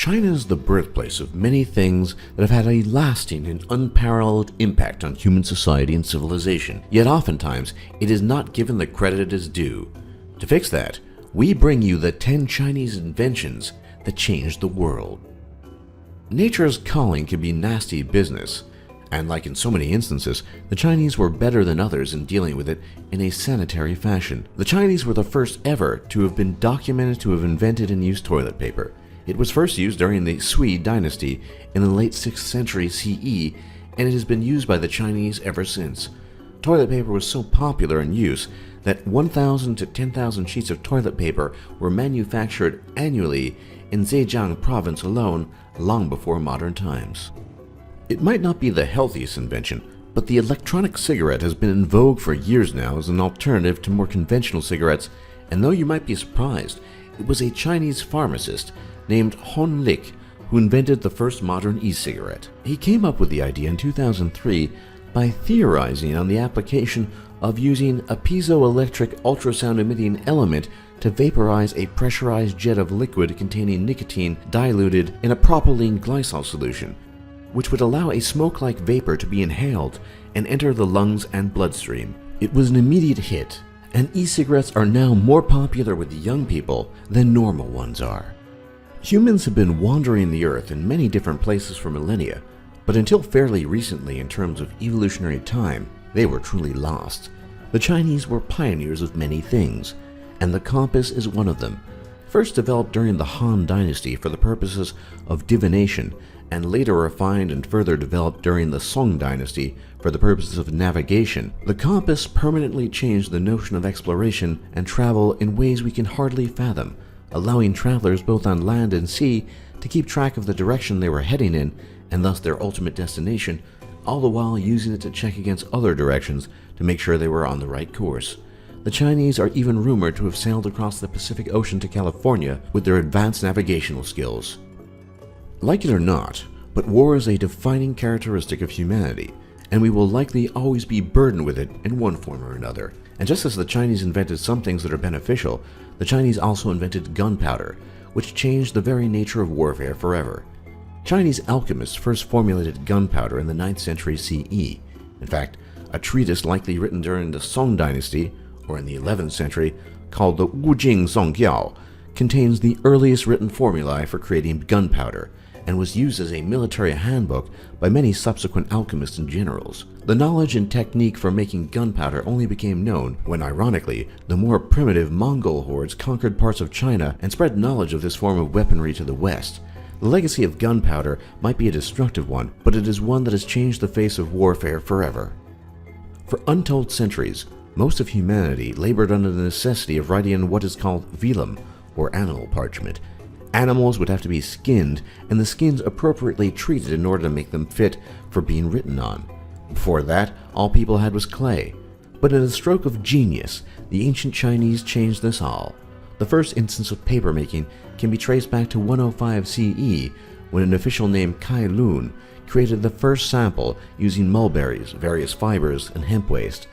China is the birthplace of many things that have had a lasting and unparalleled impact on human society and civilization, yet oftentimes it is not given the credit it is due. To fix that, we bring you the 10 Chinese inventions that changed the world. Nature's calling can be nasty business, and like in so many instances, the Chinese were better than others in dealing with it in a sanitary fashion. The Chinese were the first ever to have been documented to have invented and used toilet paper. It was first used during the Sui dynasty in the late 6th century CE, and it has been used by the Chinese ever since. Toilet paper was so popular in use that 1,000 to 10,000 sheets of toilet paper were manufactured annually in Zhejiang province alone, long before modern times. It might not be the healthiest invention, but the electronic cigarette has been in vogue for years now as an alternative to more conventional cigarettes, and though you might be surprised, it was a Chinese pharmacist named Hon Lik who invented the first modern e-cigarette. He came up with the idea in 2003 by theorizing on the application of using a piezoelectric ultrasound-emitting element to vaporize a pressurized jet of liquid containing nicotine diluted in a propylene glycol solution, which would allow a smoke-like vapor to be inhaled and enter the lungs and bloodstream. It was an immediate hit, and e-cigarettes are now more popular with young people than normal ones are. Humans have been wandering the earth in many different places for millennia, but until fairly recently in terms of evolutionary time, they were truly lost. The Chinese were pioneers of many things, and the compass is one of them. First developed during the Han Dynasty for the purposes of divination, and later refined and further developed during the Song Dynasty for the purposes of navigation, the compass permanently changed the notion of exploration and travel in ways we can hardly fathom, allowing travelers both on land and sea to keep track of the direction they were heading in and thus their ultimate destination, all the while using it to check against other directions to make sure they were on the right course. The Chinese are even rumored to have sailed across the Pacific Ocean to California with their advanced navigational skills. Like it or not, but war is a defining characteristic of humanity, and we will likely always be burdened with it in one form or another. And just as the Chinese invented some things that are beneficial, the Chinese also invented gunpowder, which changed the very nature of warfare forever. Chinese alchemists first formulated gunpowder in the 9th century CE. In fact, a treatise likely written during the Song Dynasty, or in the 11th century, called the Wujing Songjiao, contains the earliest written formulae for creating gunpowder, and was used as a military handbook by many subsequent alchemists and generals. The knowledge and technique for making gunpowder only became known when, ironically, the more primitive Mongol hordes conquered parts of China and spread knowledge of this form of weaponry to the West. The legacy of gunpowder might be a destructive one, but it is one that has changed the face of warfare forever. For untold centuries, most of humanity labored under the necessity of writing in what is called vellum, or animal parchment. Animals would have to be skinned, and the skins appropriately treated in order to make them fit for being written on. Before that, all people had was clay. But in a stroke of genius, the ancient Chinese changed this all. The first instance of papermaking can be traced back to 105 CE, when an official named Kai Lun created the first sample using mulberries, various fibers, and hemp waste.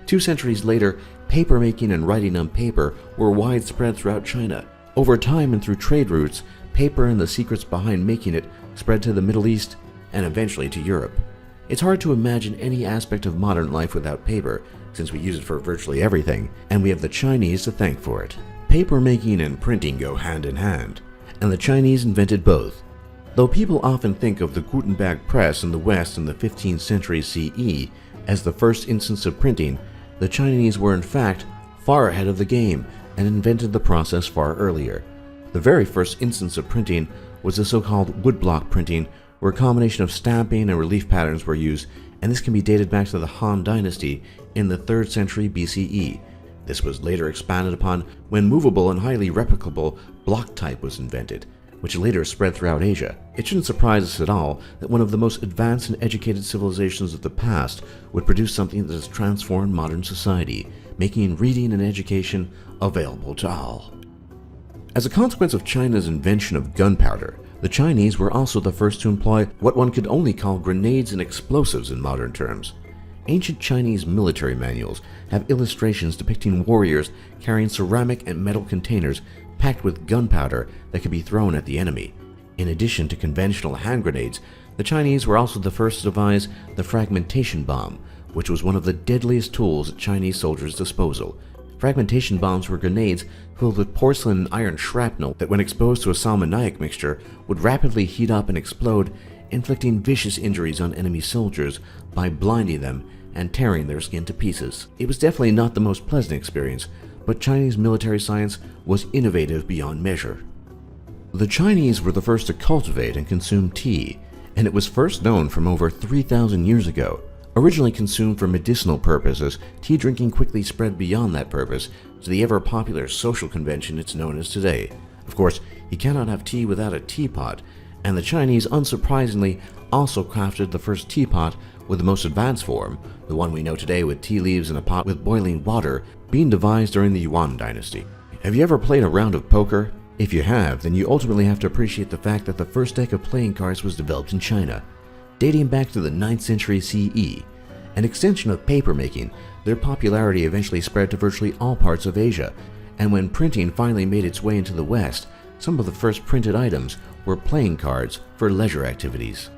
2 centuries later, papermaking and writing on paper were widespread throughout China. Over time and through trade routes, paper and the secrets behind making it spread to the Middle East and eventually to Europe. It's hard to imagine any aspect of modern life without paper, since we use it for virtually everything, and we have the Chinese to thank for it. Paper making and printing go hand in hand, and the Chinese invented both. Though people often think of the Gutenberg press in the West in the 15th century CE as the first instance of printing, the Chinese were in fact far ahead of the game and invented the process far earlier. The very first instance of printing was the so-called woodblock printing, where a combination of stamping and relief patterns were used, and this can be dated back to the Han Dynasty in the 3rd century BCE. This was later expanded upon when movable and highly replicable block type was invented, which later spread throughout Asia. It shouldn't surprise us at all that one of the most advanced and educated civilizations of the past would produce something that has transformed modern society, making reading and education available to all. As a consequence of China's invention of gunpowder, the Chinese were also the first to employ what one could only call grenades and explosives in modern terms. Ancient Chinese military manuals have illustrations depicting warriors carrying ceramic and metal containers packed with gunpowder that could be thrown at the enemy. In addition to conventional hand grenades, the Chinese were also the first to devise the fragmentation bomb, which was one of the deadliest tools at Chinese soldiers' disposal. Fragmentation bombs were grenades filled with porcelain and iron shrapnel that, when exposed to a salmoniac mixture, would rapidly heat up and explode, inflicting vicious injuries on enemy soldiers by blinding them and tearing their skin to pieces. It was definitely not the most pleasant experience, but Chinese military science was innovative beyond measure. The Chinese were the first to cultivate and consume tea, and it was first known from over 3,000 years ago. Originally consumed for medicinal purposes, tea drinking quickly spread beyond that purpose to the ever-popular social convention it's known as today. Of course, you cannot have tea without a teapot, and the Chinese, unsurprisingly, also crafted the first teapot with the most advanced form, the one we know today with tea leaves in a pot with boiling water, being devised during the Yuan dynasty. Have you ever played a round of poker? If you have, then you ultimately have to appreciate the fact that the first deck of playing cards was developed in China. Dating back to the 9th century CE. An extension of papermaking, their popularity eventually spread to virtually all parts of Asia, and when printing finally made its way into the West, some of the first printed items were playing cards for leisure activities.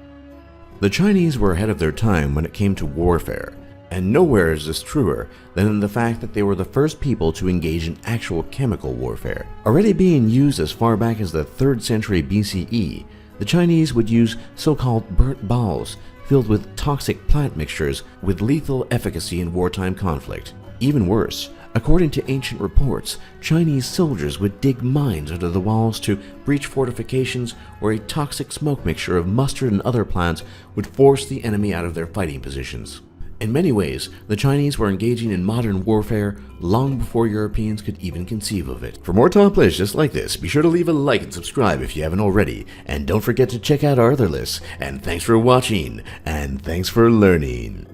The Chinese were ahead of their time when it came to warfare, and nowhere is this truer than in the fact that they were the first people to engage in actual chemical warfare. Already being used as far back as the 3rd century BCE, the Chinese would use so-called burnt balls filled with toxic plant mixtures with lethal efficacy in wartime conflict. Even worse, according to ancient reports, Chinese soldiers would dig mines under the walls to breach fortifications where a toxic smoke mixture of mustard and other plants would force the enemy out of their fighting positions. In many ways, the Chinese were engaging in modern warfare long before Europeans could even conceive of it. For more top lists just like this, be sure to leave a like and subscribe if you haven't already. And don't forget to check out our other lists. And thanks for watching, and thanks for learning.